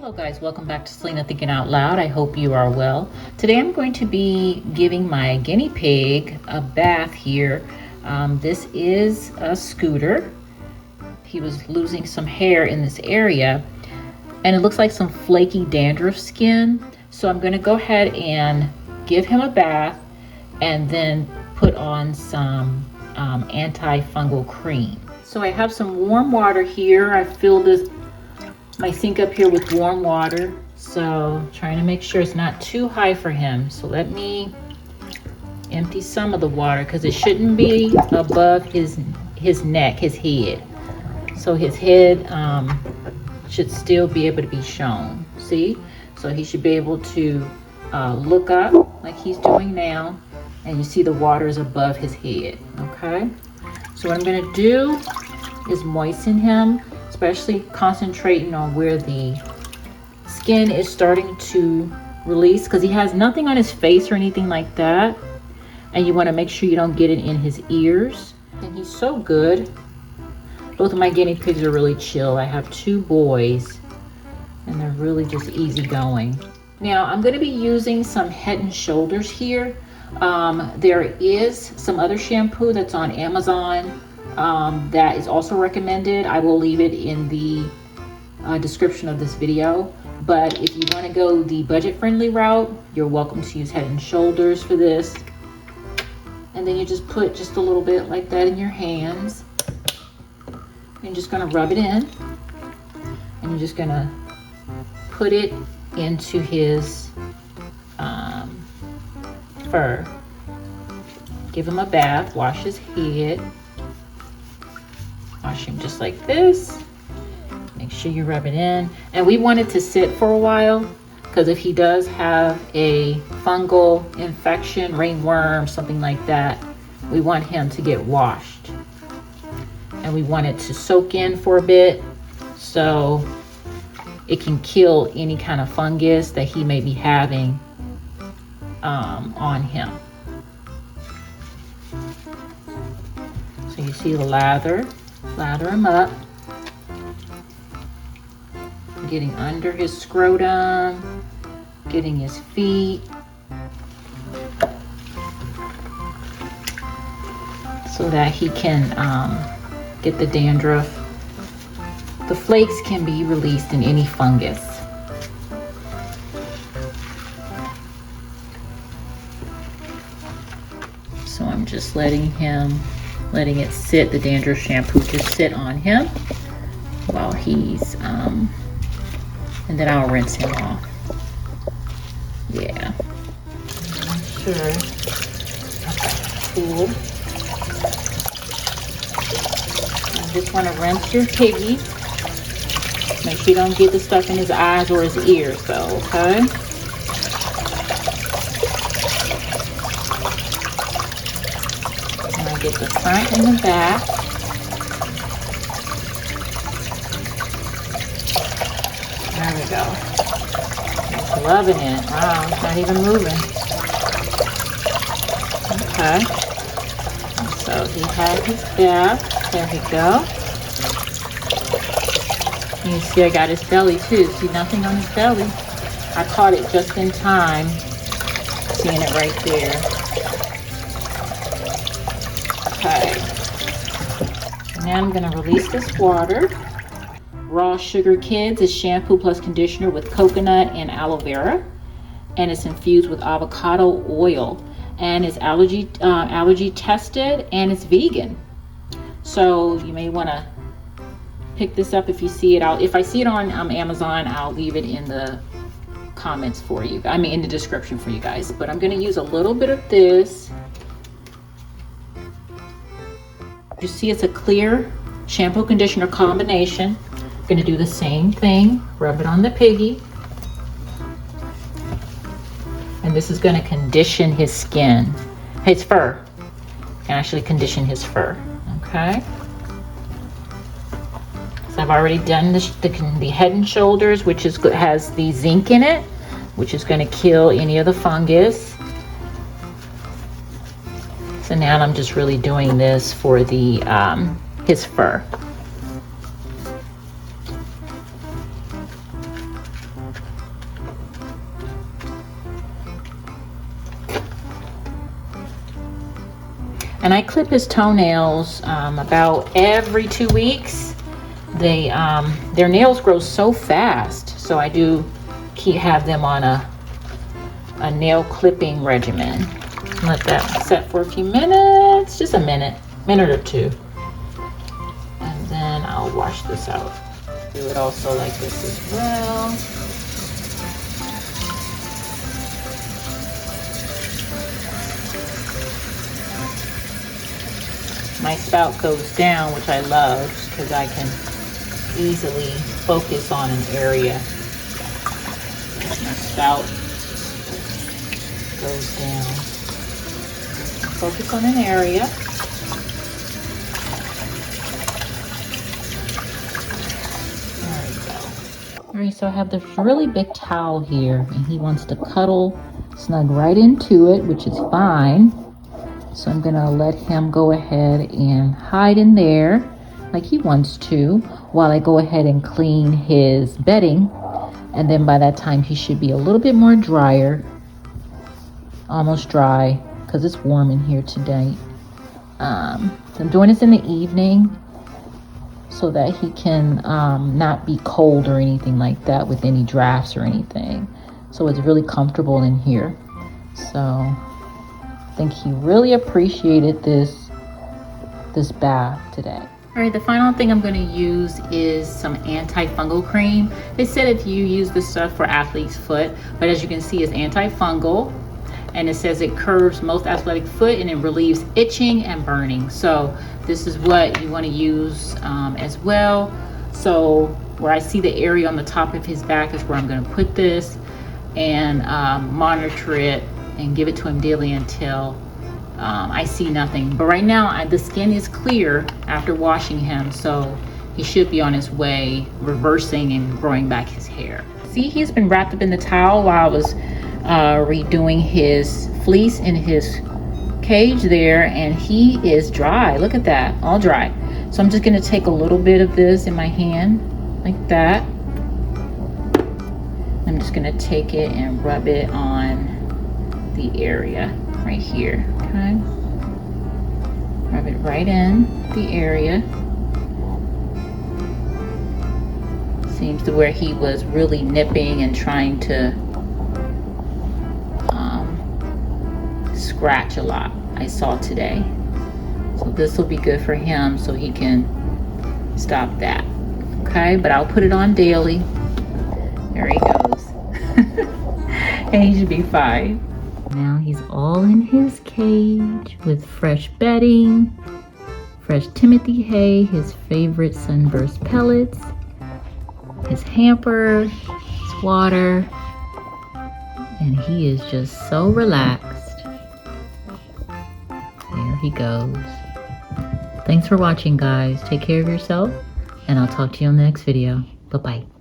Hello guys, welcome back to Selena Thinking Out Loud. I hope you are well. Today I'm going to be giving my guinea pig a bath here. This is a Scooter. He was losing some hair in this area and it looks like some flaky dandruff skin. So I'm going to go ahead and give him a bath and then put on some antifungal cream. So I have some warm water here. I filled my sink up here with warm water, so trying to make sure it's not too high for him. So let me empty some of the water because it shouldn't be above his neck, his head. So his head should still be able to be shown. See? So he should be able to look up like he's doing now, and you see the water is above his head. Okay? So what I'm going to do is moisten him, especially concentrating on where the skin is starting to release, because he has nothing on his face or anything like that, and you want to make sure you don't get it in his ears. And he's so good. Both of my guinea pigs are really chill. I have two boys and they're really just easygoing. Now I'm going to be using some Head and Shoulders here. There is some other shampoo that's on Amazon that is also recommended. I will leave it in the description of this video. But if you want to go the budget-friendly route, you're welcome to use Head and Shoulders for this. And then you just put just a little bit like that in your hands. You're just going to rub it in. And you're just going to put it into his fur. Give him a bath, wash his head. Wash him just like this. Make sure you rub it in. And we want it to sit for a while, because if he does have a fungal infection, ringworm, something like that, we want him to get washed. And we want it to soak in for a bit so it can kill any kind of fungus that he may be having on him. So you see the lather him up, getting under his scrotum, getting his feet, so that he can get the dandruff. The flakes can be released in any fungus. So I'm just letting it sit, the dandruff shampoo just sit on him while he's, and then I'll rinse him off. Yeah. Sure. Cool. I just want to rinse your piggy. Make sure you don't get the stuff in his eyes or his ears though, okay? And I get the front and the back. There we go. He's loving it. Wow, it's not even moving. Okay. And so he had his bath. There we go. And you see I got his belly too. See nothing on his belly. I caught it just in time. Seeing it right there. Okay. Now I'm going to release this water. Raw Sugar Kids is shampoo plus conditioner with coconut and aloe vera, and it's infused with avocado oil, and it's allergy tested, and it's vegan. So you may want to pick this up if you see it. If I see it on Amazon, I'll leave it in the comments for you. I mean in the description for you guys. But I'm going to use a little bit of this. You see it's a clear shampoo conditioner combination. Going to do the same thing, rub it on the piggy, and this is going to condition his skin, his fur, and actually condition his fur. Okay, so I've already done the Head and Shoulders, which has the zinc in it, which is going to kill any of the fungus. So now I'm just really doing this for the his fur. And I clip his toenails about every 2 weeks. Their nails grow so fast, so I do have them on a nail clipping regimen. Let that set for a few minutes, just a minute or two. And then I'll wash this out. Do it also like this as well. My spout goes down, which I love because I can easily focus on an area. My spout goes down. Focus on an area. There we go. All right, so I have this really big towel here, and he wants to cuddle, snug right into it, which is fine. So I'm gonna let him go ahead and hide in there like he wants to while I go ahead and clean his bedding. And then by that time he should be a little bit more drier, almost dry, because it's warm in here today. So I'm doing this in the evening so that he can not be cold or anything like that with any drafts or anything. So it's really comfortable in here. So I think he really appreciated this bath today. All right, the final thing I'm going to use is some antifungal cream. They said if you use this stuff for athlete's foot, but as you can see, it's antifungal, and it says it curves most athletic foot and it relieves itching and burning. So this is what you want to use as well. So where I see the area on the top of his back is where I'm going to put this and monitor it and give it to him daily until I see nothing. But right now the skin is clear after washing him, so he should be on his way reversing and growing back his hair. See, he's been wrapped up in the towel while I was redoing his fleece in his cage there, and he is dry. Look at that, all dry. So I'm just going to take a little bit of this in my hand like that. I'm just going to take it and rub it on the area right here. Okay, rub it right in the area. Seems to where he was really nipping and trying to scratch a lot, I saw today. So this will be good for him so he can stop that. Okay, but I'll put it on daily. There he goes. And he should be fine. Now he's all in his cage with fresh bedding, fresh Timothy hay, his favorite sunburst pellets, his hamper, his water, and he is just so relaxed. There he goes. Thanks for watching, guys. Take care of yourself, and I'll talk to you on the next video. Bye-bye.